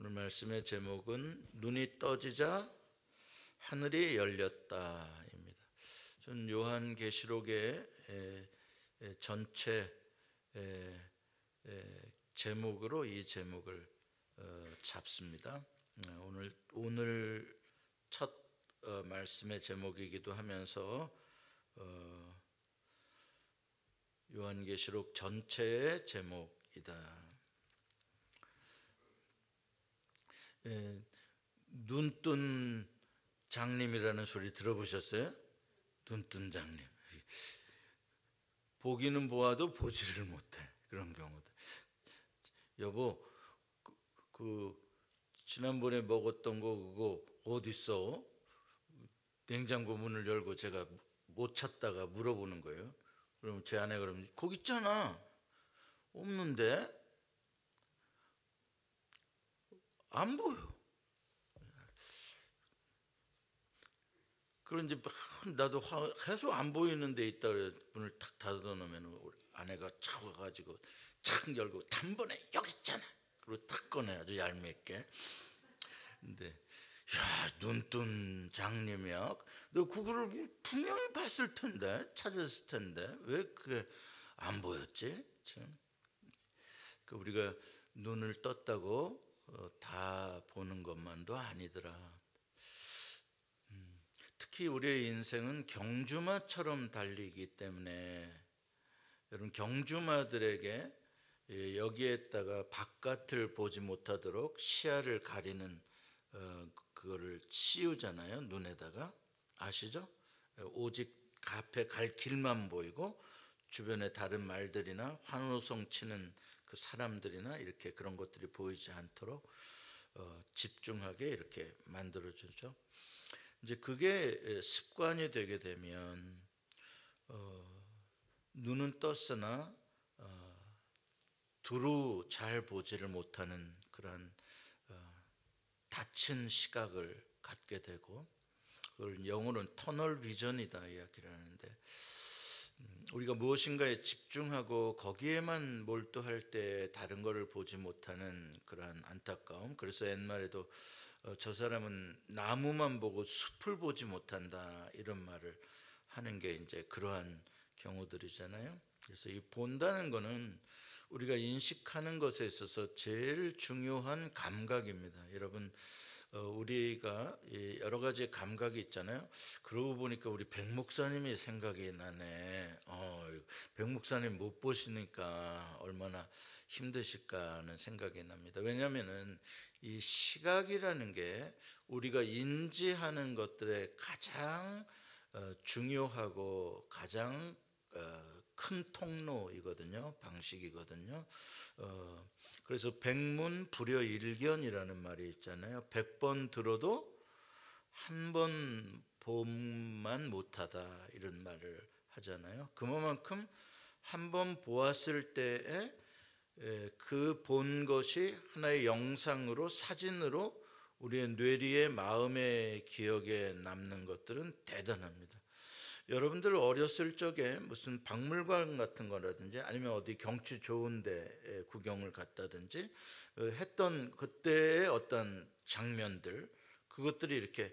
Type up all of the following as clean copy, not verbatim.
오늘 말씀의 제목은 눈이 떠지자 하늘이 열렸다입니다. 전 요한계시록의 전체 제목으로 이 제목을 잡습니다. 오늘 첫 말씀의 제목이기도 하면서 요한계시록 전체의 제목이다. 눈뜬 장님이라는 소리 들어보셨어요? 눈뜬 장님. 보기는 보아도 보지를 못해. 그런 경우도. 여보, 지난번에 먹었던 거 그거 어디 있어? 냉장고 문을 열고 제가 못 찾다가 물어보는 거예요. 그럼 제 아내가 그러면 거기 있잖아. 없는데? 안 보여. 그런 이제 나도 계속 안 보이는 데 있다 그래 문을 탁 닫아놓으면 아내가 착 와가지고 착 열고 단번에 여기 있잖아. 그리고 탁 꺼내 아주 얄밉게. 근데 야, 눈뜬 장님이야. 너 그거를 분명히 봤을 텐데 찾았을 텐데 왜 그게 안 보였지? 참. 우리가 눈을 떴다고 다 보는 것만도 아니더라. 특히 우리의 인생은 경주마처럼 달리기 때문에 여러분 경주마들에게 여기에다가 바깥을 보지 못하도록 시야를 가리는 그거를 씌우잖아요. 눈에다가 아시죠? 오직 앞에 갈 길만 보이고 주변에 다른 말들이나 환호성 치는 그 사람들이나 이렇게 그런 것들이 보이지 않도록 집중하게 이렇게 만들어주죠. 이제 그게 습관이 되게 되면 눈은 떴으나 두루 잘 보지를 못하는 그런 닫힌 시각을 갖게 되고 그걸 영어로는 터널 비전이다 이야기를 하는데 우리가 무엇인가에 집중하고 거기에만 몰두할 때 다른 것을 보지 못하는 그러한 안타까움. 그래서 옛말에도 저 사람은 나무만 보고 숲을 보지 못한다 이런 말을 하는 게 이제 그러한 경우들이잖아요. 그래서 이 본다는 거는 우리가 인식하는 것에 있어서 제일 중요한 감각입니다. 여러분 우리가 여러 가지 감각이 있잖아요. 그러고 보니까 우리 백 목사님이 생각이 나네. 백 목사님 못 보시니까 얼마나 힘드실까 하는 생각이 납니다. 왜냐하면은 이 시각이라는 게 우리가 인지하는 것들의 가장 중요하고 가장 큰 통로이거든요. 방식이거든요. 그래서 백문불여일견이라는 말이 있잖아요. 100번 들어도 한 번 보만 못하다 이런 말을 하잖아요. 그만큼 한 번 보았을 때에 그 본 것이 하나의 영상으로 사진으로 우리의 뇌리에 마음의 기억에 남는 것들은 대단합니다. 여러분들 어렸을 적에 무슨 박물관 같은 거라든지 아니면 어디 경치 좋은 데 구경을 갔다든지 했던 그때의 어떤 장면들 그것들이 이렇게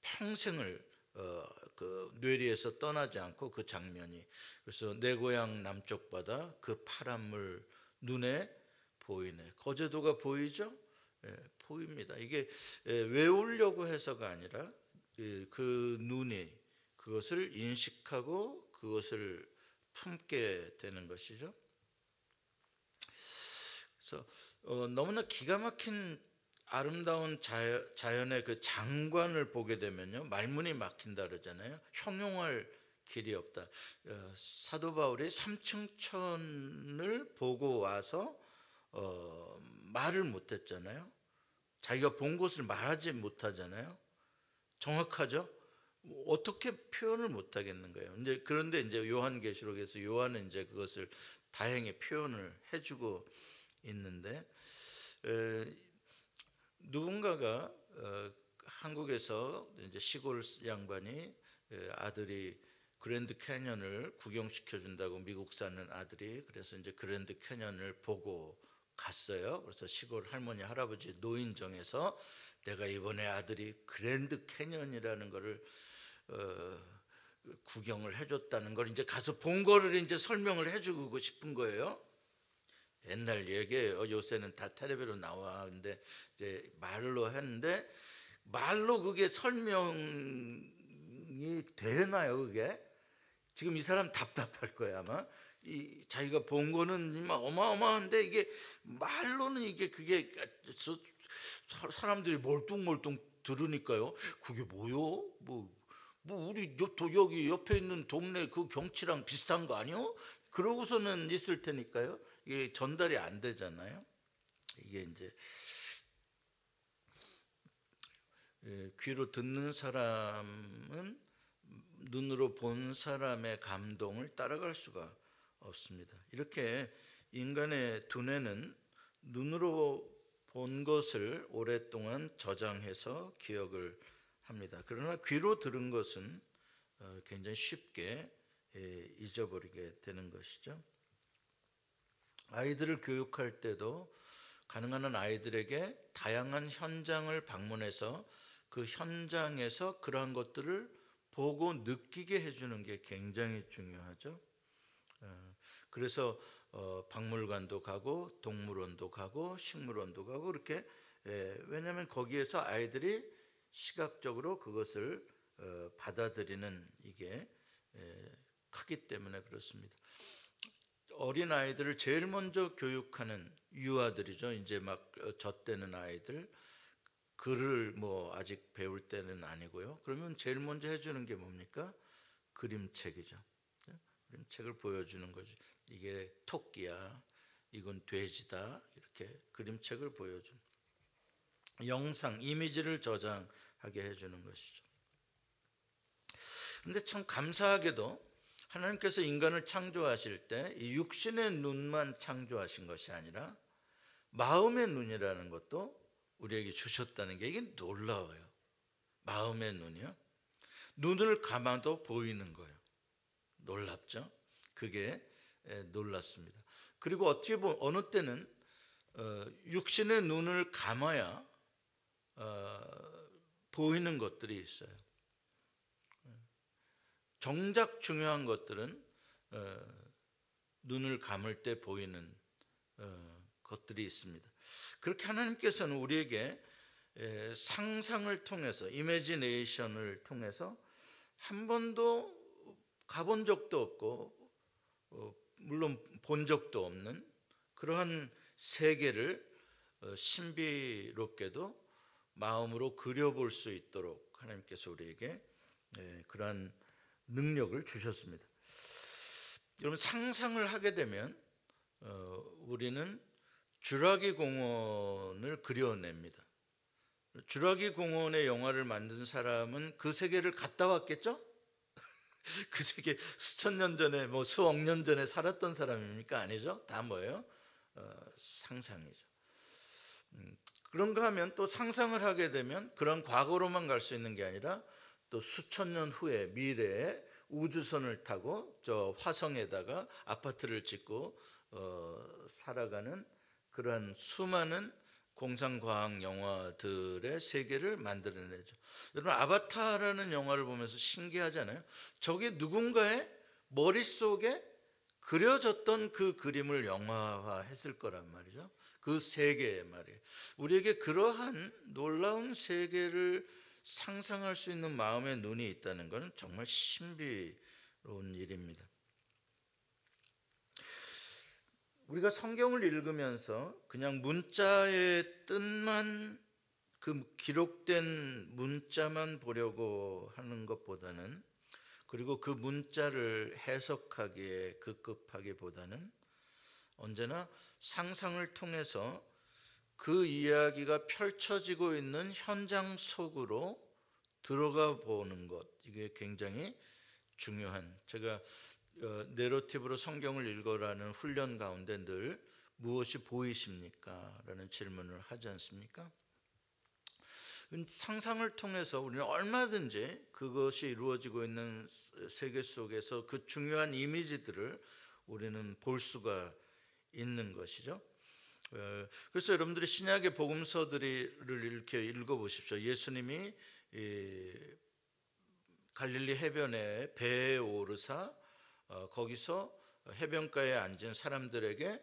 평생을 그 뇌리에서 떠나지 않고 그 장면이 그래서 내 고향 남쪽 바다 그 파란 물 눈에 보이네. 거제도가 보이죠? 보입니다. 이게 외우려고 해서가 아니라 그 눈이 그것을 인식하고 그것을 품게 되는 것이죠. 그래서 너무나 기가 막힌 아름다운 자연의 그 장관을 보게 되면요 말문이 막힌다 그러잖아요. 형용할 길이 없다. 사도 바울이 삼층천을 보고 와서 말을 못했잖아요. 자기가 본 것을 말하지 못하잖아요. 정확하죠? 어떻게 표현을 못 하겠는 거예요. 그런데 이제 요한계시록에서 요한은 이제 그것을 다행히 표현을 해주고 있는데 누군가가 한국에서 이제 시골 양반이 아들이 그랜드 캐년을 구경시켜 준다고 미국 사는 아들이 그래서 이제 그랜드 캐년을 보고 갔어요. 그래서 시골 할머니 할아버지 노인정에서 내가 이번에 아들이 그랜드 캐년이라는 거를 구경을 해줬다는 걸 이제 가서 본 거를 이제 설명을 해주고 싶은 거예요. 옛날 얘기예요. 요새는 다 텔레비로 나와. 근데 이제 말로 했는데 말로 그게 설명이 되나요? 그게 지금 이 사람 답답할 거야 아마. 이 자기가 본 거는 어마어마한데 이게 말로는 이게 그게 사람들이 멀뚱멀뚱 들으니까요. 그게 뭐요? 우리 여기 옆에 있는 동네 그 경치랑 비슷한 거 아니요? 그러고서는 있을 테니까요. 이게 전달이 안 되잖아요. 이게 이제 귀로 듣는 사람은 눈으로 본 사람의 감동을 따라갈 수가 없습니다. 이렇게 인간의 두뇌는 눈으로 본 것을 오랫동안 저장해서 기억을 합니다. 그러나 귀로 들은 것은 굉장히 쉽게 잊어버리게 되는 것이죠. 아이들을 교육할 때도 가능한 한 아이들에게 다양한 현장을 방문해서 그 현장에서 그러한 것들을 보고 느끼게 해주는 게 굉장히 중요하죠. 그래서 박물관도 가고 동물원도 가고 식물원도 가고 그렇게 왜냐하면 거기에서 아이들이 시각적으로 그것을 받아들이는 이게 크기 때문에 그렇습니다. 어린 아이들을 제일 먼저 교육하는 유아들이죠. 이제 막 젖대는 아이들 글을 아직 배울 때는 아니고요. 그러면 제일 먼저 해주는 게 뭡니까? 그림책이죠. 그림책을 보여주는 거죠. 이게 토끼야, 이건 돼지다 이렇게 그림책을 보여준 영상, 이미지를 저장하게 해주는 것이죠. 근데 참 감사하게도 하나님께서 인간을 창조하실 때 이 육신의 눈만 창조하신 것이 아니라 마음의 눈이라는 것도 우리에게 주셨다는 게 이게 놀라워요. 마음의 눈이요. 눈을 감아도 보이는 거예요. 놀랍죠? 그게 놀랍습니다. 그리고 어떻게 보면 어느 때는 육신의 눈을 감아야 보이는 것들이 있어요. 정작 중요한 것들은 눈을 감을 때 보이는 것들이 있습니다. 그렇게 하나님께서는 우리에게 상상을 통해서 이미지네이션을 통해서 한 번도 가본 적도 없고 물론 본 적도 없는 그러한 세계를 신비롭게도 마음으로 그려볼 수 있도록 하나님께서 우리에게 그러한 능력을 주셨습니다. 여러분 상상을 하게 되면 우리는 주라기 공원을 그려냅니다. 주라기 공원의 영화를 만든 사람은 그 세계를 갔다 왔겠죠? 그 세계 수천 년 전에 수억 년 전에 살았던 사람입니까? 아니죠. 다 뭐예요? 상상이죠. 그런가 하면 또 상상을 하게 되면 그런 과거로만 갈 수 있는 게 아니라 또 수천 년 후에 미래에 우주선을 타고 저 화성에다가 아파트를 짓고 살아가는 그러한 수많은 공상과학 영화들의 세계를 만들어내죠. 여러분 아바타라는 영화를 보면서 신기하잖아요. 저게 누군가의 머릿속에 그려졌던 그 그림을 영화화했을 거란 말이죠. 그 세계 말이에요. 우리에게 그러한 놀라운 세계를 상상할 수 있는 마음의 눈이 있다는 것은 정말 신비로운 일입니다. 우리가 성경을 읽으면서 그냥 문자의 뜻만 그 기록된 문자만 보려고 하는 것보다는 그리고 그 문자를 해석하기에 급급하기보다는 언제나 상상을 통해서 그 이야기가 펼쳐지고 있는 현장 속으로 들어가 보는 것 이게 굉장히 중요한 제가 내러티브로 성경을 읽어라는 훈련 가운데 늘 무엇이 보이십니까? 라는 질문을 하지 않습니까? 상상을 통해서 우리는 얼마든지 그것이 이루어지고 있는 세계 속에서 그 중요한 이미지들을 우리는 볼 수가 있는 것이죠. 그래서 여러분들이 신약의 복음서들을 이렇게 읽어보십시오. 예수님이 갈릴리 해변에 배에 오르사 거기서 해변가에 앉은 사람들에게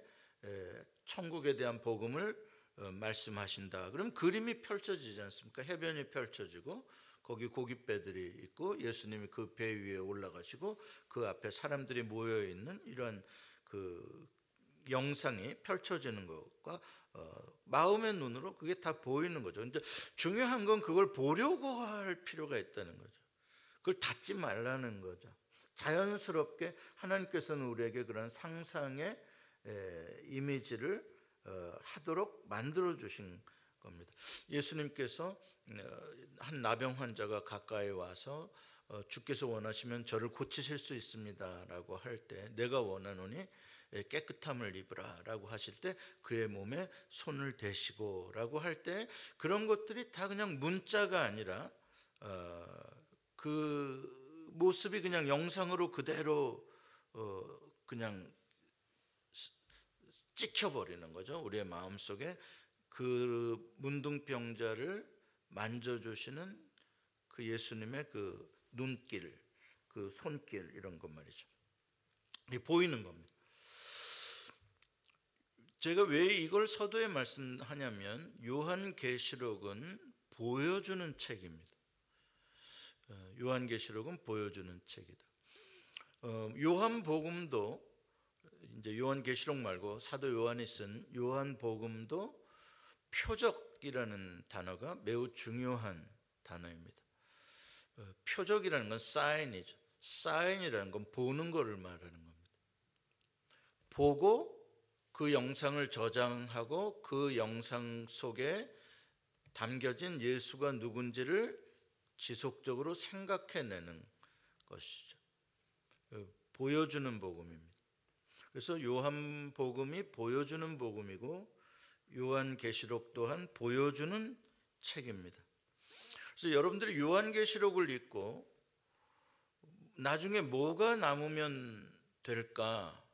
천국에 대한 복음을 말씀하신다. 그럼 그림이 펼쳐지지 않습니까? 해변이 펼쳐지고 거기 고깃배들이 있고 예수님이 그 배 위에 올라가시고 그 앞에 사람들이 모여 있는 이런 그 영상이 펼쳐지는 것과 마음의 눈으로 그게 다 보이는 거죠. 근데 중요한 건 그걸 보려고 할 필요가 있다는 거죠. 그걸 닫지 말라는 거죠. 자연스럽게 하나님께서는 우리에게 그런 상상의 이미지를 하도록 만들어 주신 겁니다. 예수님께서 한 나병 환자가 가까이 와서 주께서 원하시면 저를 고치실 수 있습니다라고 할 때 내가 원하노니 깨끗함을 입으라라고 하실 때 그의 몸에 손을 대시고라고 할 때 그런 것들이 다 그냥 문자가 아니라 그 모습이 그냥 영상으로 그대로 그냥 찍혀버리는 거죠. 우리의 마음속에 그 문둥병자를 만져주시는 그 예수님의 그 눈길, 그 손길 이런 것 말이죠. 이게 보이는 겁니다. 제가 왜 이걸 서두에 말씀하냐면 요한계시록은 보여주는 책입니다. 요한계시록은 보여주는 책이다. 요한복음도 이제 요한계시록 말고 사도 요한이 쓴 요한복음도 표적이라는 단어가 매우 중요한 단어입니다. 표적이라는 건 사인이죠. 사인이라는 건 보는 것을 말하는 겁니다. 보고 그 영상을 저장하고 그 영상 속에 담겨진 예수가 누군지를 지속적으로 생각해내는 것이죠. 보여주는 복음입니다. 그래서 요한복음이 보여주는 복음이고 요한계시록 또한 보여주는 책입니다. 그래서 여러분들이 요한계시록을 읽고 나중에 뭐가 남으면 될까?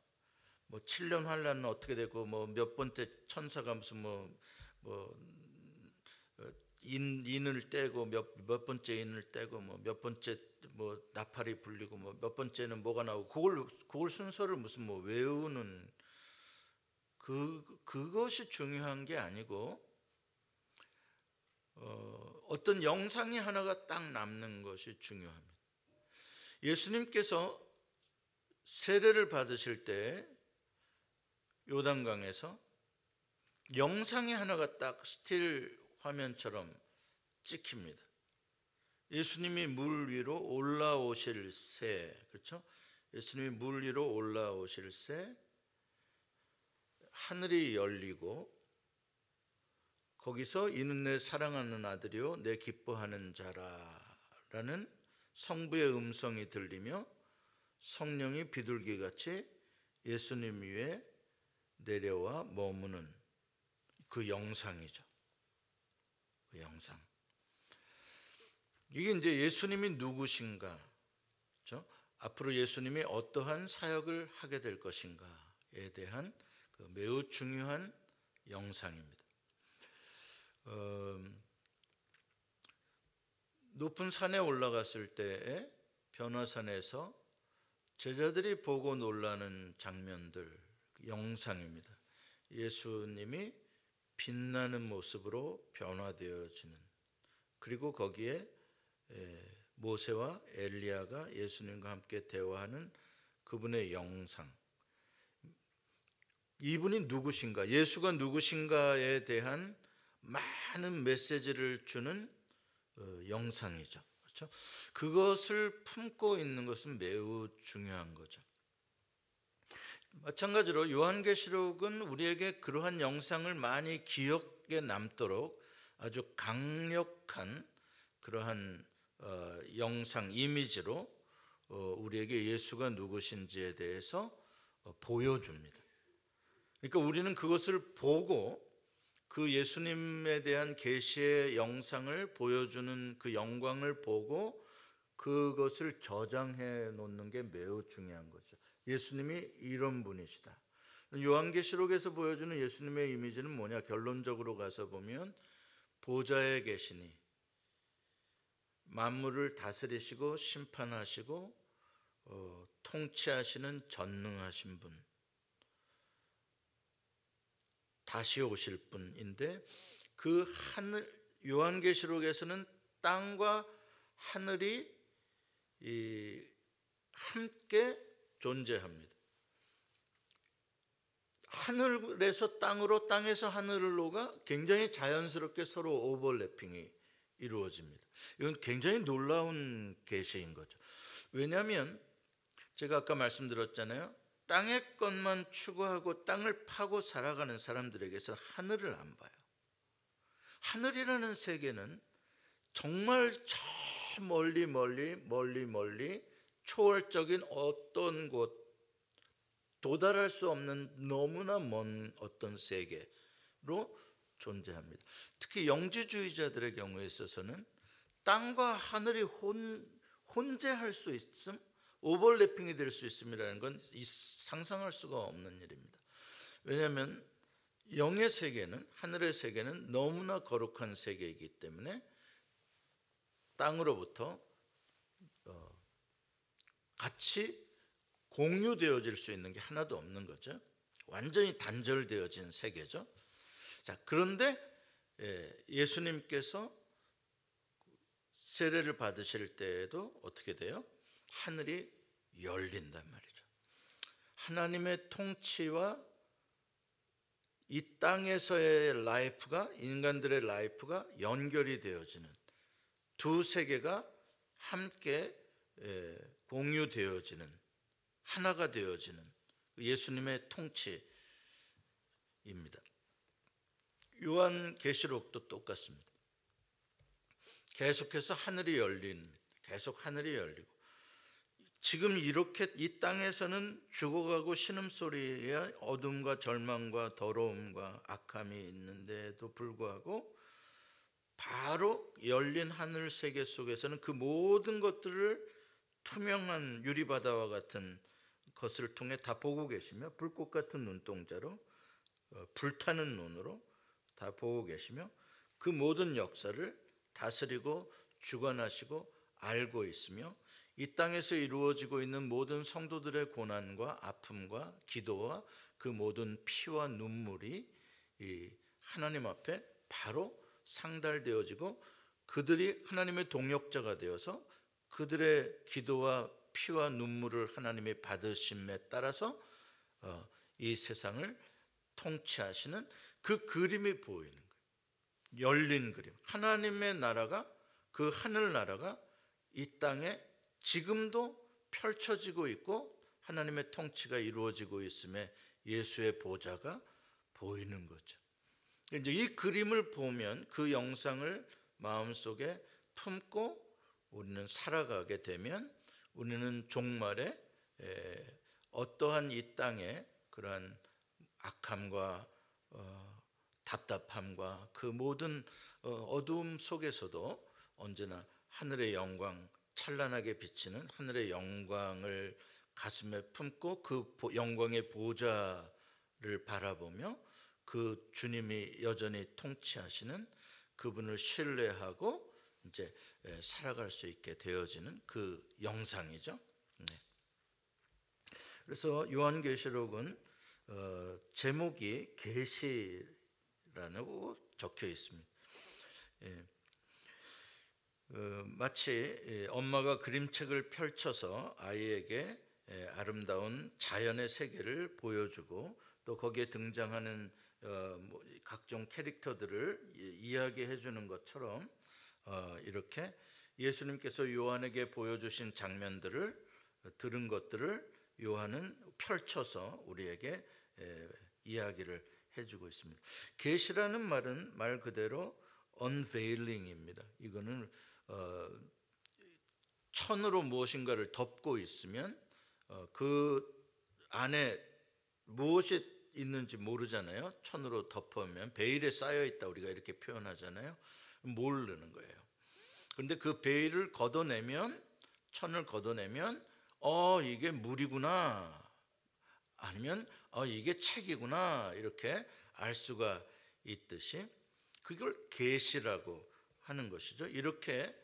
뭐 7년 환란은 어떻게 되고 뭐 몇 번째 천사가 무슨 인을 떼고 몇 번째 인을 떼고 뭐 몇 번째 뭐 나팔이 불리고 뭐 몇 번째는 뭐가 나오고 그걸 순서를 무슨 뭐 외우는 그것이 중요한 게 아니고 어떤 영상이 하나가 딱 남는 것이 중요합니다. 예수님께서 세례를 받으실 때 요단강에서 영상이 하나가 딱 스틸 화면처럼 찍힙니다. 예수님이 물 위로 올라오실 새, 그렇죠? 예수님이 물 위로 올라오실 새 하늘이 열리고 거기서 이는 내 사랑하는 아들이요 내 기뻐하는 자라라는 성부의 음성이 들리며 성령이 비둘기같이 예수님 위에 내려와 머무는 그 영상이죠. 그 영상. 이게 이제 예수님이 누구신가, 그렇죠? 앞으로 예수님이 어떠한 사역을 하게 될 것인가에 대한 그 매우 중요한 영상입니다. 높은 산에 올라갔을 때에 변화산에서 제자들이 보고 놀라는 장면들, 영상입니다. 예수님이 빛나는 모습으로 변화되어지는, 그리고 거기에 모세와 엘리야가 예수님과 함께 대화하는 그분의 영상. 이분이 누구신가, 예수가 누구신가에 대한 많은 메시지를 주는 영상이죠. 그렇죠? 그것을 품고 있는 것은 매우 중요한 거죠. 마찬가지로 요한계시록은 우리에게 그러한 영상을 많이 기억에 남도록 아주 강력한 그러한 영상, 이미지로 우리에게 예수가 누구신지에 대해서 보여줍니다. 그러니까 우리는 그것을 보고 그 예수님에 대한 계시의 영상을 보여주는 그 영광을 보고 그것을 저장해 놓는 게 매우 중요한 거죠. 예수님이 이런 분이시다. 요한계시록에서 보여주는 예수님의 이미지는 뭐냐? 결론적으로 가서 보면 보좌에 계시니 만물을 다스리시고 심판하시고 통치하시는 전능하신 분, 다시 오실 분인데, 그 하늘, 요한계시록에서는 땅과 하늘이 함께 존재합니다. 하늘에서 땅으로, 땅에서 하늘로가 굉장히 자연스럽게 서로 오버래핑이 이루어집니다. 이건 굉장히 놀라운 계시인 거죠. 왜냐하면 제가 아까 말씀드렸잖아요. 땅의 것만 추구하고 땅을 파고 살아가는 사람들에게서 하늘을 안 봐요. 하늘이라는 세계는 정말 저 멀리 초월적인 어떤 곳, 도달할 수 없는 너무나 먼 어떤 세계로 존재합니다. 특히 영지주의자들의 경우에 있어서는 땅과 하늘이 혼재할 수 있음, 오버래핑이 될 수 있음이라는 건 상상할 수가 없는 일입니다. 왜냐하면 영의 세계는, 하늘의 세계는 너무나 거룩한 세계이기 때문에 땅으로부터 같이 공유되어질 수 있는 게 하나도 없는 거죠. 완전히 단절되어진 세계죠. 자, 그런데 예수님께서 세례를 받으실 때에도 어떻게 돼요? 하늘이 열린단 말이죠. 하나님의 통치와 이 땅에서의 라이프가, 인간들의 라이프가 연결이 되어지는, 두 세계가 함께 공유되어지는, 하나가 되어지는 예수님의 통치입니다. 요한계시록도 똑같습니다. 계속해서 하늘이 열립니다. 계속 하늘이 열리고, 지금 이렇게 이 땅에서는 죽어가고 신음소리에 어둠과 절망과 더러움과 악함이 있는데도 불구하고 바로 열린 하늘 세계 속에서는 그 모든 것들을 투명한 유리바다와 같은 것을 통해 다 보고 계시며, 불꽃 같은 눈동자로, 불타는 눈으로 다 보고 계시며, 그 모든 역사를 다스리고 주관하시고 알고 있으며, 이 땅에서 이루어지고 있는 모든 성도들의 고난과 아픔과 기도와 그 모든 피와 눈물이 이 하나님 앞에 바로 상달되어지고, 그들이 하나님의 동역자가 되어서 그들의 기도와 피와 눈물을 하나님이 받으심에 따라서 이 세상을 통치하시는 그 그림이 보이는 거예요. 열린 그림. 하나님의 나라가, 그 하늘나라가 이 땅에 지금도 펼쳐지고 있고 하나님의 통치가 이루어지고 있음에 예수의 보좌가 보이는 거죠. 이제 이 그림을 보면, 그 영상을 마음속에 품고 우리는 살아가게 되면, 우리는 종말에 어떠한 이 땅의 그러한 악함과 답답함과 그 모든 어두움 속에서도 언제나 하늘의 영광, 찬란하게 비치는 하늘의 영광을 가슴에 품고 그 영광의 보좌를 바라보며 그 주님이 여전히 통치하시는 그분을 신뢰하고 이제 살아갈 수 있게 되어지는 그 영상이죠. 네. 그래서 요한계시록은 제목이 계시라고 적혀 있습니다. 마치 엄마가 그림책을 펼쳐서 아이에게 아름다운 자연의 세계를 보여주고, 또 거기에 등장하는 각종 캐릭터들을 이야기해 주는 것처럼 이렇게 예수님께서 요한에게 보여주신 장면들을, 들은 것들을 요한은 펼쳐서 우리에게 이야기를 해주고 있습니다. 계시라는 말은 말 그대로 unveiling입니다. 이거는 천으로 무엇인가를 덮고 있으면 그 안에 무엇이 있는지 모르잖아요. 천으로 덮으면 베일에 쌓여 있다 우리가 이렇게 표현하잖아요. 모르는 거예요. 그런데 그 베일을 걷어내면, 천을 걷어내면 이게 물이구나 아니면 이게 책이구나 이렇게 알 수가 있듯이 그걸 계시라고 하는 것이죠. 이렇게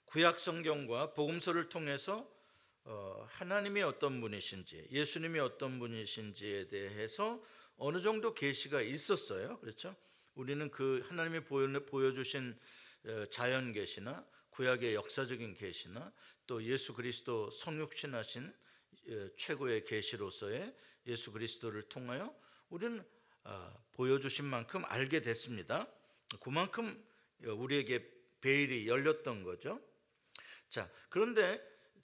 구약 성경과 복음서를 통해서 하나님이 어떤 분이신지, 예수님이 어떤 분이신지에 대해서 어느 정도 계시가 있었어요. 그렇죠? 우리는 그 하나님이 보여주신 자연 계시나 구약의 역사적인 계시나 또 예수 그리스도 성육신하신 최고의 계시로서의 예수 그리스도를 통하여 우리는 보여주신 만큼 알게 됐습니다. 그만큼 우리에게 베일이 열렸던 거죠. 자, 그런데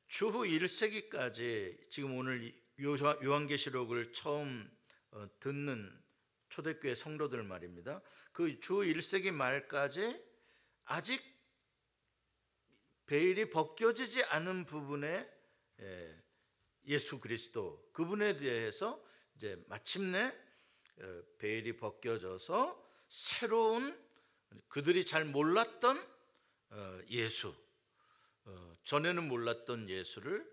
주후 1세기까지 지금 오늘 요한계시록을 처음 듣는 초대교회 성도들 말입니다. 그 주후 1세기 말까지 아직 베일이 벗겨지지 않은 부분에 예수 그리스도 그분에 대해서 이제 마침내 베일이 벗겨져서 새로운 그들이 잘 몰랐던 예수, 전에는 몰랐던 예수를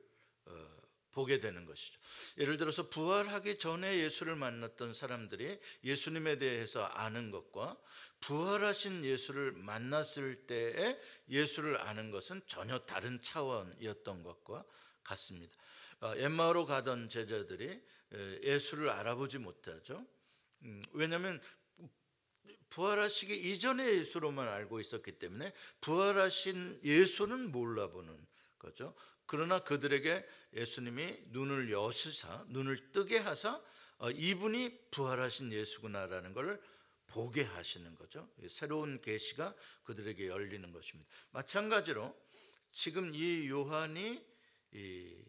보게 되는 것이죠. 예를 들어서 부활하기 전에 예수를 만났던 사람들이 예수님에 대해서 아는 것과 부활하신 예수를 만났을 때에 예수를 아는 것은 전혀 다른 차원이었던 것과 같습니다. 엠마오로 가던 제자들이 예수를 알아보지 못하죠. 왜냐하면 부활하시기 이전의 예수로만 알고 있었기 때문에 부활하신 예수는 몰라보는 거죠. 그러나 그들에게 예수님이 눈을 여시사 눈을 뜨게 하사 이분이 부활하신 예수구나라는 것을 보게 하시는 거죠. 새로운 계시가 그들에게 열리는 것입니다. 마찬가지로 지금 이 요한이 이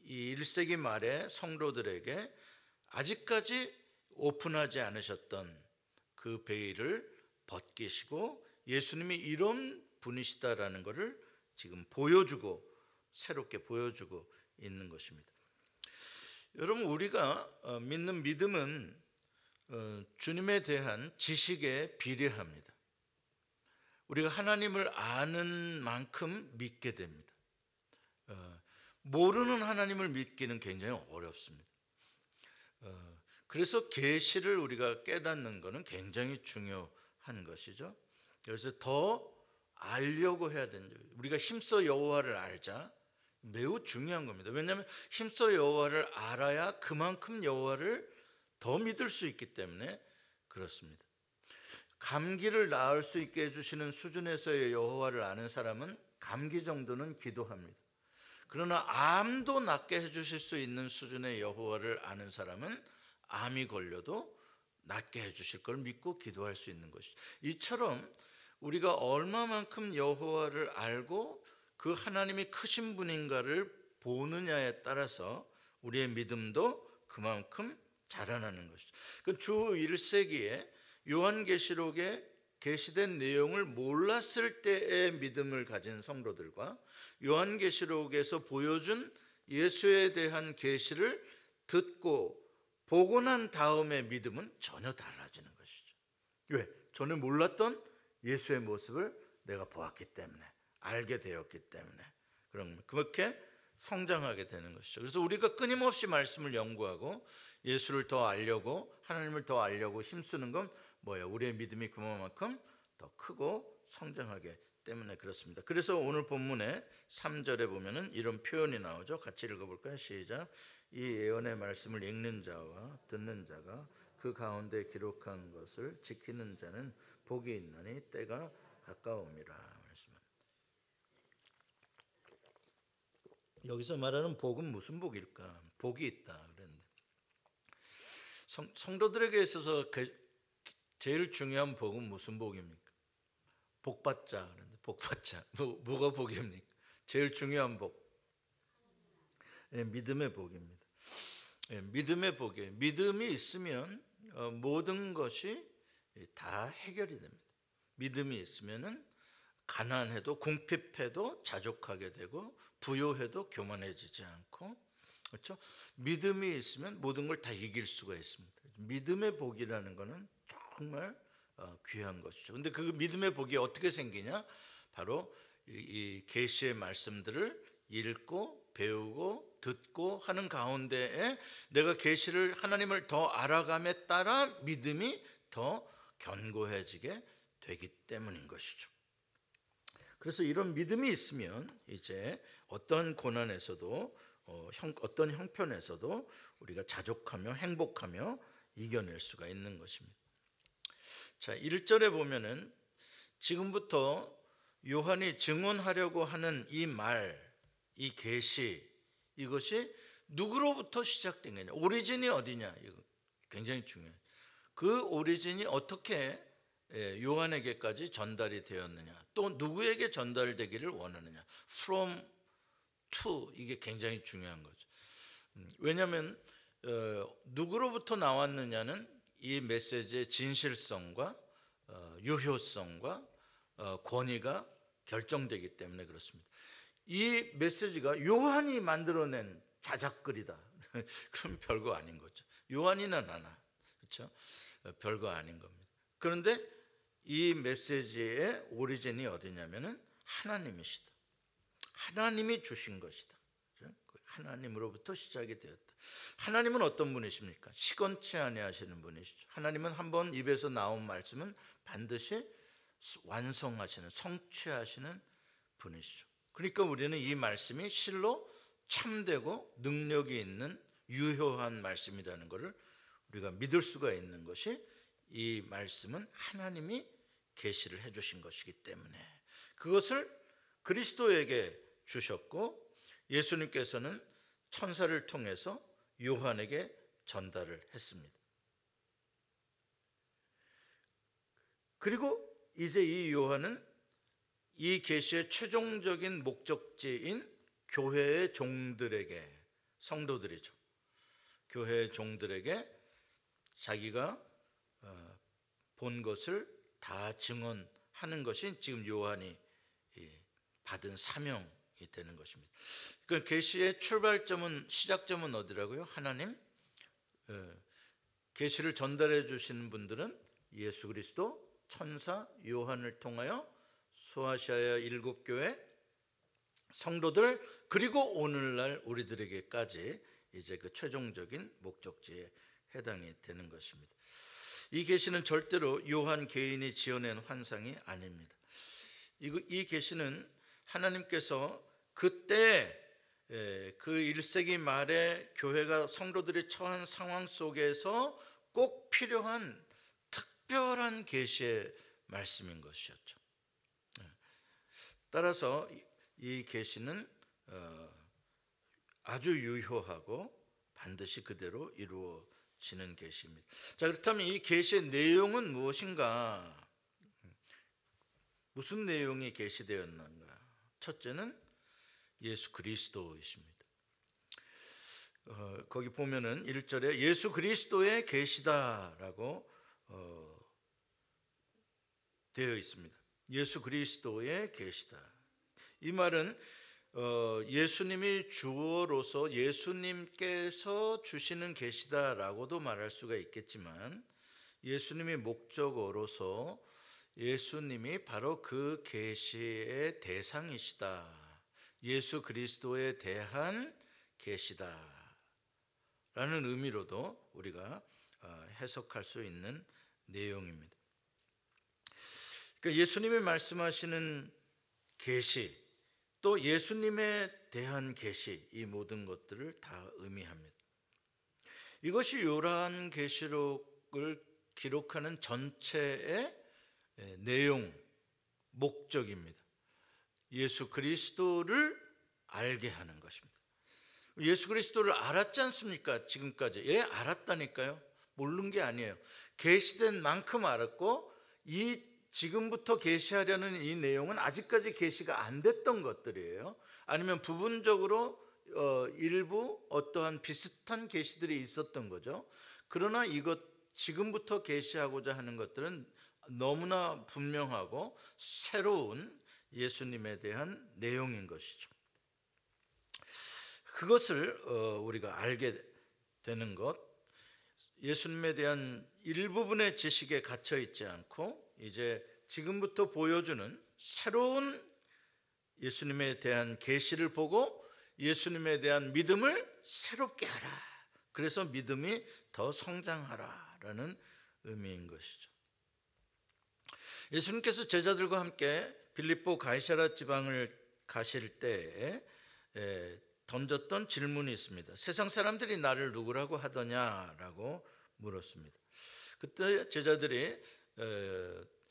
1세기 말에 성도들에게 아직까지 오픈하지 않으셨던 그 베일을 벗기시고 예수님이 이런 분이시다라는 것을 지금 보여주고 새롭게 보여주고 있는 것입니다. 여러분, 우리가 믿는 믿음은 주님에 대한 지식에 비례합니다. 우리가 하나님을 아는 만큼 믿게 됩니다. 모르는 하나님을 믿기는 굉장히 어렵습니다. 그래서 계시를 우리가 깨닫는 것은 굉장히 중요한 것이죠. 그래서 더 알려고 해야 되는 거예요. 우리가 힘써 여호와를 알자, 매우 중요한 겁니다. 왜냐하면 힘써 여호와를 알아야 그만큼 여호와를 더 믿을 수 있기 때문에 그렇습니다. 감기를 나을 수 있게 해주시는 수준에서의 여호와를 아는 사람은 감기 정도는 기도합니다. 그러나 암도 낫게 해주실 수 있는 수준의 여호와를 아는 사람은 암이 걸려도 낫게 해주실 걸 믿고 기도할 수 있는 것이죠. 이처럼 우리가 얼마만큼 여호와를 알고 그 하나님이 크신 분인가를 보느냐에 따라서 우리의 믿음도 그만큼 자라나는 것이죠. 주 1세기에 요한계시록에 계시된 내용을 몰랐을 때의 믿음을 가진 성도들과 요한계시록에서 보여준 예수에 대한 계시를 듣고 보고 난 다음의 믿음은 전혀 달라지는 것이죠. 왜? 전에 몰랐던 예수의 모습을 내가 보았기 때문에, 알게 되었기 때문에 그럼 그렇게 성장하게 되는 것이죠. 그래서 우리가 끊임없이 말씀을 연구하고 예수를 더 알려고, 하나님을 더 알려고 힘쓰는 건 뭐예요? 우리의 믿음이 그만큼 더 크고 성장하게 때문에 그렇습니다. 그래서 오늘 본문의 3절에 보면은 이런 표현이 나오죠. 같이 읽어볼까요? 시작. 이 예언의 말씀을 읽는 자와 듣는 자가 그 가운데 기록한 것을 지키는 자는 복이 있나니 때가 가까움이라. 여기서 말하는 복은 무슨 복일까? 복이 있다 그랬는데 성도들에게 있어서 제일 중요한 복은 무슨 복입니까? 복받자 그랬는데 복받자 뭐가 복입니까? 제일 중요한 복, 믿음의 복입니다. 믿음의 복이에요. 믿음이 있으면 모든 것이 다 해결이 됩니다. 믿음이 있으면은 가난해도 궁핍해도 자족하게 되고 부요해도 교만해지지 않고, 그렇죠? 믿음이 있으면 모든 걸 다 이길 수가 있습니다. 믿음의 복이라는 것은 정말 귀한 것이죠. 근데 그 믿음의 복이 어떻게 생기냐? 바로 이 계시의 말씀들을 읽고 배우고 듣고 하는 가운데에 내가 계시를 하나님을 더 알아감에 따라 믿음이 더 견고해지게 되기 때문인 것이죠. 그래서 이런 믿음이 있으면 이제 어떤 고난에서도 어떤 형편에서도 우리가 자족하며 행복하며 이겨낼 수가 있는 것입니다. 자, 1절에 보면은 지금부터 요한이 증언하려고 하는 이 말, 이 계시, 이것이 누구로부터 시작된 거냐, 오리진이 어디냐, 이거 굉장히 중요해요. 그 오리진이 어떻게 요한에게까지 전달이 되었느냐, 또 누구에게 전달되기를 원하느냐, from to, 이게 굉장히 중요한 거죠. 왜냐하면 누구로부터 나왔느냐는 이 메시지의 진실성과 유효성과 권위가 결정되기 때문에 그렇습니다. 이 메시지가 요한이 만들어낸 자작글이다. 그럼 별거 아닌 거죠. 요한이나 나나, 그렇죠? 별거 아닌 겁니다. 그런데 이 메시지의 오리진이 어디냐면은 하나님이시다. 하나님이 주신 것이다. 하나님으로부터 시작이 되었다. 하나님은 어떤 분이십니까? 시건치 아니하시는 분이시죠. 하나님은 한번 입에서 나온 말씀은 반드시 완성하시는, 성취하시는 분이시죠. 그러니까 우리는 이 말씀이 실로 참되고 능력이 있는 유효한 말씀이라는 것을 우리가 믿을 수가 있는 것이, 이 말씀은 하나님이 계시를 해주신 것이기 때문에 그것을 그리스도에게 주셨고, 예수님께서는 천사를 통해서 요한에게 전달을 했습니다. 그리고 이제 이 요한은 이 계시의 최종적인 목적지인 교회의 종들에게, 성도들이죠, 교회의 종들에게 자기가 본 것을 다 증언하는 것이 지금 요한이 받은 사명이 되는 것입니다. 그 계시의 출발점은, 시작점은 어디라고요? 하나님. 계시를 전달해 주시는 분들은 예수 그리스도, 천사 요한을 통하여 소아시아의 7교회 성도들, 그리고 오늘날 우리들에게까지 이제 그 최종적인 목적지에 해당이 되는 것입니다. 이 계시는 절대로 요한 개인이 지어낸 환상이 아닙니다. 이 계시는 하나님께서 그때 그 1세기 말에 교회가, 성도들이 처한 상황 속에서 꼭 필요한 특별한 계시의 말씀인 것이었죠. 따라서 이 계시는 아주 유효하고 반드시 그대로 이루어지는 계시입니다. 자, 그렇다면 이 계시의 내용은 무엇인가? 무슨 내용이 계시되었는가? 첫째는 예수 그리스도이십니다. 거기 보면은 1절에 예수 그리스도의 계시다라고 되어 있습니다. 예수 그리스도의 계시다. 이 말은 예수님이 주어로서 예수님께서 주시는 계시다라고도 말할 수가 있겠지만, 예수님이 목적어로서 예수님이 바로 그 계시의 대상이시다, 예수 그리스도에 대한 계시다라는 의미로도 우리가 해석할 수 있는 내용입니다. 그러니까 예수님이 말씀하시는 계시, 또 예수님에 대한 계시, 이 모든 것들을 다 의미합니다. 이것이 요한계시록을 기록하는 전체의 내용, 목적입니다. 예수 그리스도를 알게 하는 것입니다. 예수 그리스도를 알았지 않습니까? 지금까지. 예, 알았다니까요. 모르는 게 아니에요. 계시된 만큼 알았고, 이 지금부터 계시하려는 이 내용은 아직까지 계시가 안 됐던 것들이에요. 아니면 부분적으로 일부 어떠한 비슷한 계시들이 있었던 거죠. 그러나 이것 지금부터 계시하고자 하는 것들은 너무나 분명하고 새로운 예수님에 대한 내용인 것이죠. 그것을 우리가 알게 되는 것, 예수님에 대한 일부분의 지식에 갇혀 있지 않고 이제 지금부터 보여주는 새로운 예수님에 대한 계시를 보고 예수님에 대한 믿음을 새롭게 하라. 그래서 믿음이 더 성장하라라는 의미인 것이죠. 예수님께서 제자들과 함께 빌립보 가이사랴 지방을 가실 때에 던졌던 질문이 있습니다. 세상 사람들이 나를 누구라고 하더냐라고 물었습니다. 그때 제자들이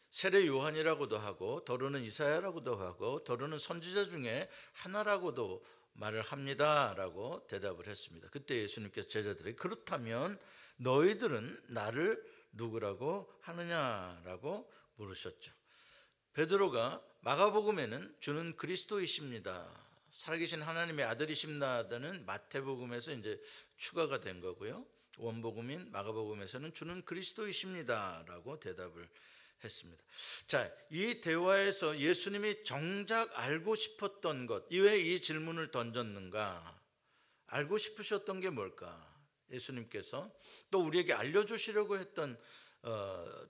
세례 요한이라고도 하고 더러는 이사야라고도 하고 더러는 선지자 중에 하나라고도 말을 합니다라고 대답을 했습니다. 그때 예수님께서 제자들에게 그렇다면 너희들은 나를 누구라고 하느냐라고 물으셨죠. 베드로가 마가복음에는 주는 그리스도이십니다, 살아계신 하나님의 아들이십니다는 마태복음에서 이제 추가가 된 거고요. 원복음인 마가복음에서는 주는 그리스도이십니다라고 대답을 했습니다. 자, 이 대화에서 예수님이 정작 알고 싶었던 것, 왜 이 질문을 던졌는가? 알고 싶으셨던 게 뭘까? 예수님께서 또 우리에게 알려주시려고 했던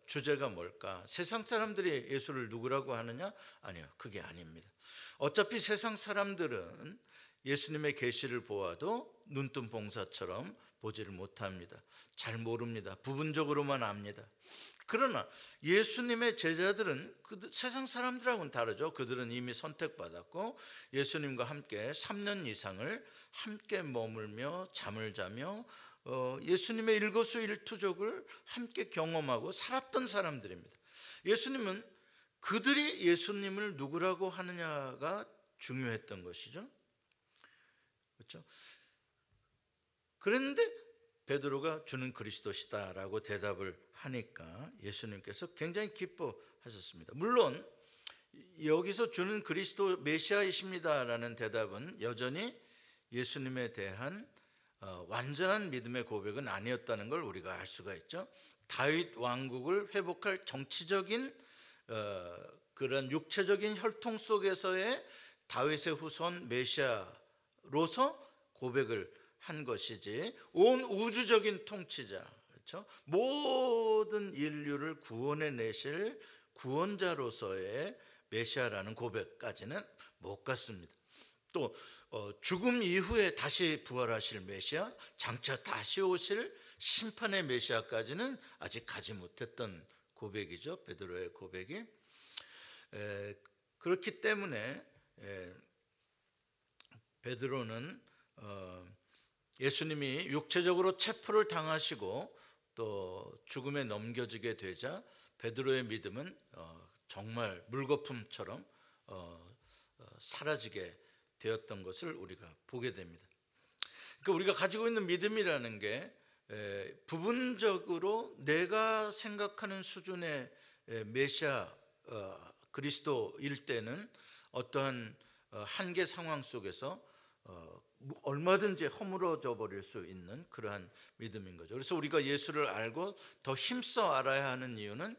주제가 뭘까? 세상 사람들이 예수를 누구라고 하느냐? 아니요, 그게 아닙니다. 어차피 세상 사람들은 예수님의 계시를 보아도 눈뜬봉사처럼 보지를 못합니다. 잘 모릅니다. 부분적으로만 압니다. 그러나 예수님의 제자들은 세상 사람들하고는 다르죠. 그들은 이미 선택받았고 예수님과 함께 3년 이상을 함께 머물며 잠을 자며 예수님의 일거수일투족을 함께 경험하고 살았던 사람들입니다. 예수님은 그들이 예수님을 누구라고 하느냐가 중요했던 것이죠. 그렇죠? 그런데 베드로가 주는 그리스도시다라고 대답을 하니까 예수님께서 굉장히 기뻐하셨습니다. 물론 여기서 주는 그리스도 메시아이십니다라는 대답은 여전히 예수님에 대한 완전한 믿음의 고백은 아니었다는 걸 우리가 알 수가 있죠. 다윗 왕국을 회복할 정치적인 그런 육체적인 혈통 속에서의 다윗의 후손 메시아로서 고백을 한 것이지 온 우주적인 통치자, 그렇죠? 모든 인류를 구원해 내실 구원자로서의 메시아라는 고백까지는 못 갔습니다. 또 죽음 이후에 다시 부활하실 메시아, 장차 다시 오실 심판의 메시아까지는 아직 가지 못했던 고백이죠. 베드로의 고백이. 그렇기 때문에 베드로는 예수님이 육체적으로 체포를 당하시고 또 죽음에 넘겨지게 되자 베드로의 믿음은 정말 물거품처럼 사라지게 되었던 것을 우리가 보게 됩니다. 그러니까 우리가 가지고 있는 믿음이라는 게 부분적으로 내가 생각하는 수준의 메시아 그리스도일 때는 어떠한 한계 상황 속에서 얼마든지 허물어져 버릴 수 있는 그러한 믿음인 거죠. 그래서 우리가 예수를 알고 더 힘써 알아야 하는 이유는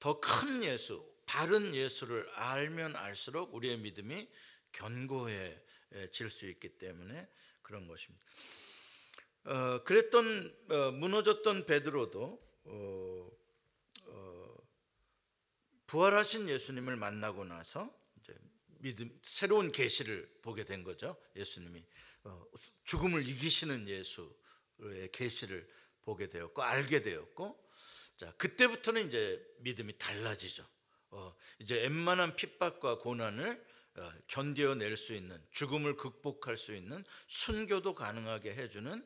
더 큰 예수, 바른 예수를 알면 알수록 우리의 믿음이 견고해질 수 있기 때문에 그런 것입니다. 무너졌던 베드로도 부활하신 예수님을 만나고 나서 이제 새로운 계시를 보게 된 거죠. 예수님이 죽음을 이기시는 예수의 계시를 보게 되었고 알게 되었고, 자 그때부터는 이제 믿음이 달라지죠. 이제 웬만한 핍박과 고난을 견뎌낼 수 있는, 죽음을 극복할 수 있는 순교도 가능하게 해주는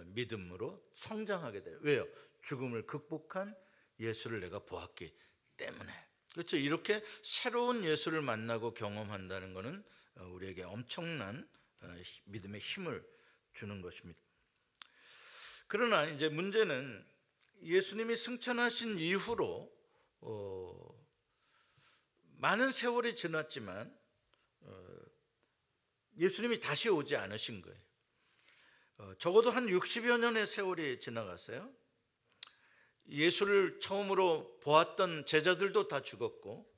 믿음으로 성장하게 돼요. 왜요? 죽음을 극복한 예수를 내가 보았기 때문에. 그렇죠. 이렇게 새로운 예수를 만나고 경험한다는 것은 우리에게 엄청난 믿음의 힘을 주는 것입니다. 그러나 이제 문제는 예수님이 승천하신 이후로 많은 세월이 지났지만 예수님이 다시 오지 않으신 거예요. 적어도 한 60여 년의 세월이 지나갔어요. 예수를 처음으로 보았던 제자들도 다 죽었고,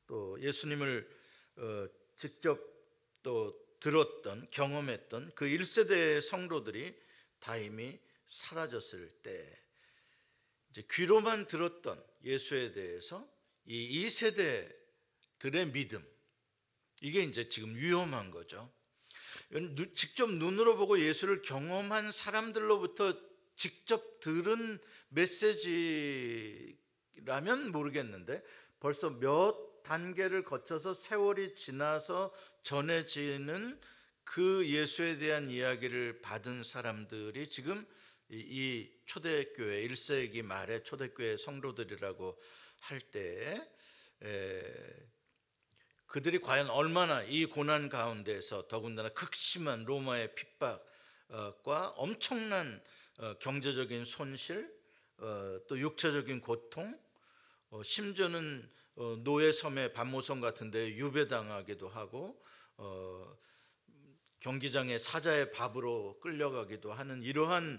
또 예수님을 직접 또 들었던, 경험했던 그 1세대 성도들이 다 이미 사라졌을 때, 이제 귀로만 들었던 예수에 대해서 이 2세대들의 믿음, 이게 이제 지금 위험한 거죠. 직접 눈으로 보고 예수를 경험한 사람들로부터 직접 들은 메시지라면 모르겠는데 벌써 몇 단계를 거쳐서 세월이 지나서 전해지는 그 예수에 대한 이야기를 받은 사람들이 지금 이 초대교회 1세기 말의 초대교회 성도들이라고 할 때 그들이 과연 얼마나 이 고난 가운데서 더군다나 극심한 로마의 핍박과 엄청난 경제적인 손실, 또 육체적인 고통, 심지어는 노예 섬의 반모섬 같은 데 유배당하기도 하고 경기장에 사자의 밥으로 끌려가기도 하는 이러한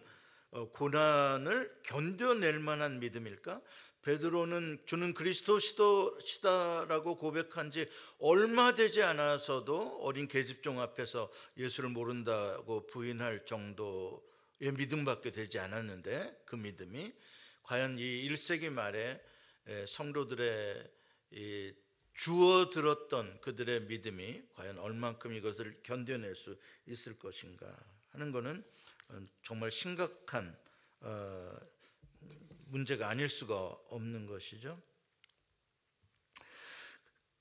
고난을 견뎌낼 만한 믿음일까? 베드로는 주는 그리스도시다라고 고백한 지 얼마 되지 않아서도 어린 계집종 앞에서 예수를 모른다고 부인할 정도의 믿음밖에 되지 않았는데 그 믿음이 과연 이 1세기 말에 성도들의 주어 들었던 그들의 믿음이 과연 얼만큼 이것을 견뎌낼 수 있을 것인가 하는 것은 정말 심각한 문제가 아닐 수가 없는 것이죠.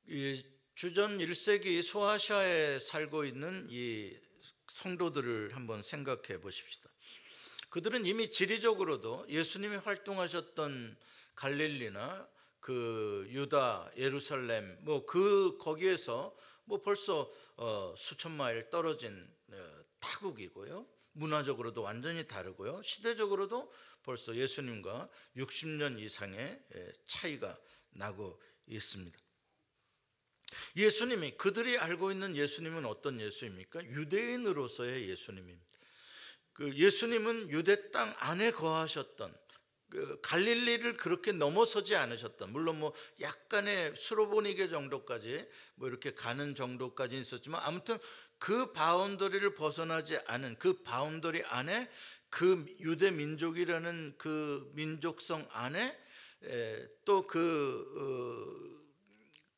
이 주전 1세기 소아시아에 살고 있는 이 성도들을 한번 생각해 보십시다. 그들은 이미 지리적으로도 예수님이 활동하셨던 갈릴리나 그 유다, 예루살렘 거기에서 벌써 수천 마일 떨어진 타국이고요. 문화적으로도 완전히 다르고요. 시대적으로도 벌써 예수님과 60년 이상의 차이가 나고 있습니다. 예수님이 그들이 알고 있는 예수님은 어떤 예수입니까? 유대인으로서의 예수님입니다. 그 예수님은 유대 땅 안에 거하셨던 갈릴리를 그렇게 넘어서지 않으셨던, 물론 약간의 수로보니게 정도까지 이렇게 가는 정도까지 있었지만 아무튼 그 바운더리를 벗어나지 않은 그 바운더리 안에 그 유대 민족이라는 그 민족성 안에 또 그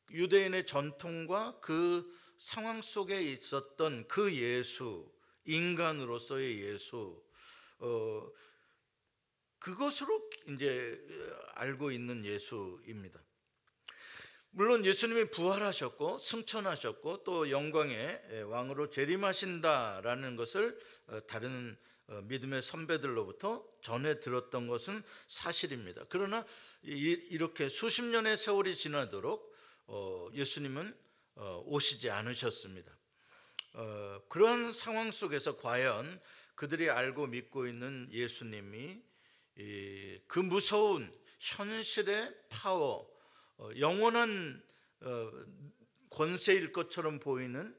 유대인의 전통과 그 상황 속에 있었던 그 예수, 인간으로서의 예수, 그것으로 이제 알고 있는 예수입니다. 물론 예수님이 부활하셨고 승천하셨고 또 영광의 왕으로 재림하신다라는 것을 다른 믿음의 선배들로부터 전해 들었던 것은 사실입니다. 그러나 이렇게 수십 년의 세월이 지나도록 예수님은 오시지 않으셨습니다. 그러한 상황 속에서 과연 그들이 알고 믿고 있는 예수님이 그 무서운 현실의 파워, 영원한 권세일 것처럼 보이는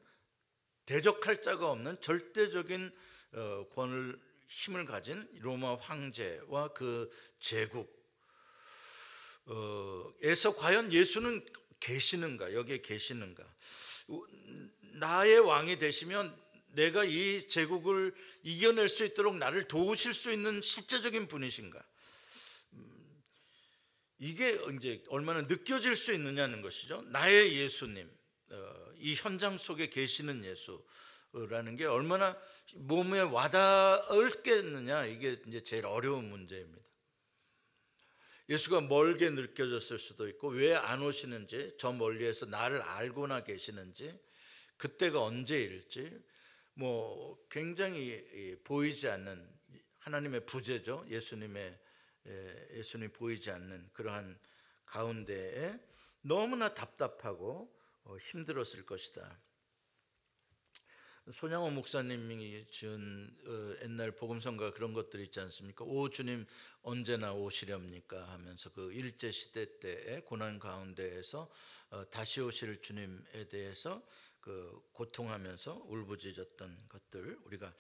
대적할 자가 없는 절대적인 힘을 가진 로마 황제와 그 제국에서 과연 예수는 계시는가, 여기에 계시는가? 나의 왕이 되시면 내가 이 제국을 이겨낼 수 있도록 나를 도우실 수 있는 실제적인 분이신가? 이게 이제 얼마나 느껴질 수 있느냐는 것이죠. 나의 예수님, 이 현장 속에 계시는 예수라는 게 얼마나 몸에 와닿겠느냐, 이게 이제 제일 어려운 문제입니다. 예수가 멀게 느껴졌을 수도 있고 왜 안 오시는지, 저 멀리에서 나를 알고나 계시는지, 그때가 언제일지 굉장히 보이지 않는 하나님의 부재죠. 예수님이 보이지 않는 그러한 가운데에 너무나 답답하고 힘들었을 것이다. 손양호 목사님이 지은 옛날 복음성가 그런 것들이 있지 않습니까? 오 주님 언제나 오시렵니까 하면서 그 일제 시대 때의 고난 가운데에서 다시 오실 주님에 대해서 그 고통하면서 울부짖었던 것들 우리가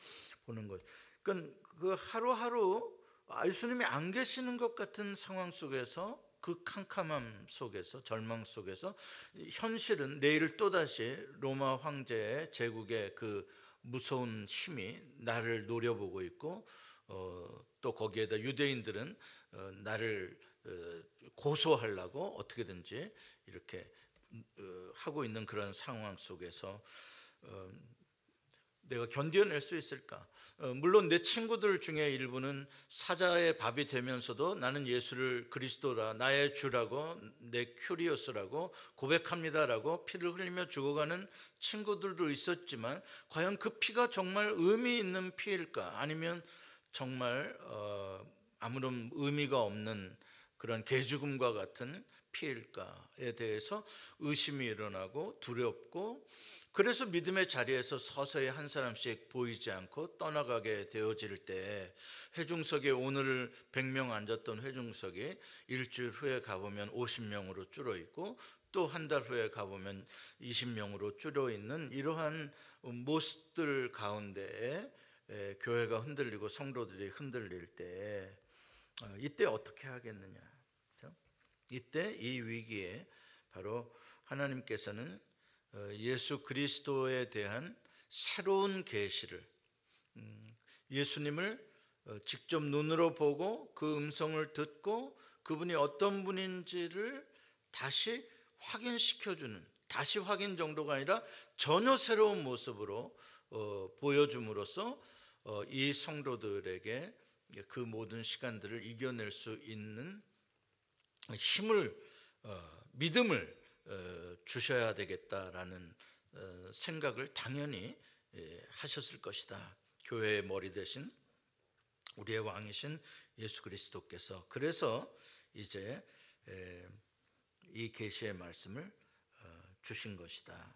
보는 것. 그러니까 그 하루하루 예수님이 안 계시는 것 같은 상황 속에서, 그 캄캄함 속에서, 절망 속에서 현실은 내일 또다시 로마 황제의 제국의 그 무서운 힘이 나를 노려보고 있고 또 거기에다 유대인들은 나를 고소하려고 어떻게든지 이렇게 하고 있는 그런 상황 속에서 내가 견뎌낼 수 있을까? 물론 내 친구들 중에 일부는 사자의 밥이 되면서도 나는 예수를 그리스도라, 나의 주라고, 내 큐리오스라고 고백합니다라고 피를 흘리며 죽어가는 친구들도 있었지만, 과연 그 피가 정말 의미 있는 피일까? 아니면 정말 아무런 의미가 없는 그런 개죽음과 같은 피일까에 대해서 의심이 일어나고 두렵고, 그래서 믿음의 자리에서 서서히 한 사람씩 보이지 않고 떠나가게 되어질 때, 회중석에 오늘 100명 앉았던 회중석이 일주일 후에 가보면 50명으로 줄어 있고, 또 한 달 후에 가보면 20명으로 줄어 있는 이러한 모습들 가운데에 교회가 흔들리고 성도들이 흔들릴 때, 이때 어떻게 하겠느냐? 이때 이 위기에 바로 하나님께서는 예수 그리스도에 대한 새로운 계시를, 예수님을 직접 눈으로 보고 그 음성을 듣고 그분이 어떤 분인지를 다시 확인시켜주는, 다시 확인 정도가 아니라 전혀 새로운 모습으로 보여줌으로써 이 성도들에게 그 모든 시간들을 이겨낼 수 있는 힘을, 믿음을 주셔야 되겠다라는 생각을 당연히 하셨을 것이다. 교회의 머리 대신 우리의 왕이신 예수 그리스도께서. 그래서 이제 이 계시의 말씀을 주신 것이다.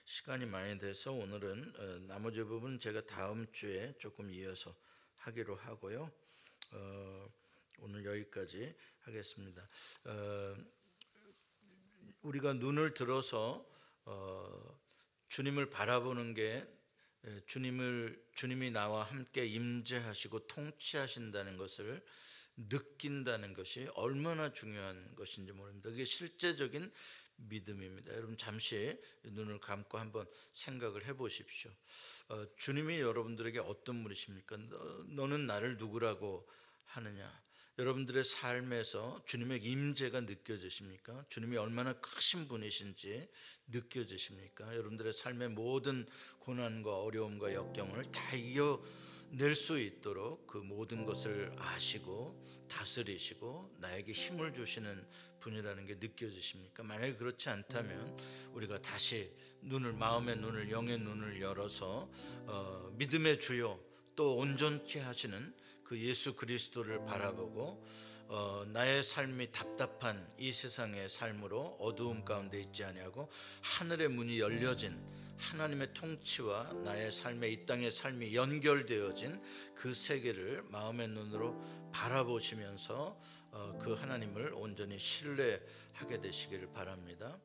시간이 많이 돼서 오늘은 나머지 부분 제가 다음 주에 조금 이어서 하기로 하고요. 오늘 여기까지 하겠습니다. 우리가 눈을 들어서 주님을 바라보는 게, 주님이 나와 함께 임재하시고 통치하신다는 것을 느낀다는 것이 얼마나 중요한 것인지 모릅니다. 그게 실제적인 믿음입니다. 여러분 잠시 눈을 감고 한번 생각을 해보십시오. 주님이 여러분들에게 어떤 분이십니까? 너는 나를 누구라고 하느냐? 여러분들의 삶에서 주님의 임재가 느껴지십니까? 주님이 얼마나 크신 분이신지 느껴지십니까? 여러분들의 삶의 모든 고난과 어려움과 역경을 다 이겨낼 수 있도록 그 모든 것을 아시고 다스리시고 나에게 힘을 주시는 분이라는 게 느껴지십니까? 만약에 그렇지 않다면 우리가 다시 마음의 눈을, 영의 눈을 열어서 믿음의 주요 또 온전케 하시는 그 예수 그리스도를 바라보고 나의 삶이 답답한 이 세상의 삶으로 어두움 가운데 있지 아니하고 하늘의 문이 열려진 하나님의 통치와 나의 삶의 이 땅의 삶이 연결되어진 그 세계를 마음의 눈으로 바라보시면서 그 하나님을 온전히 신뢰하게 되시기를 바랍니다.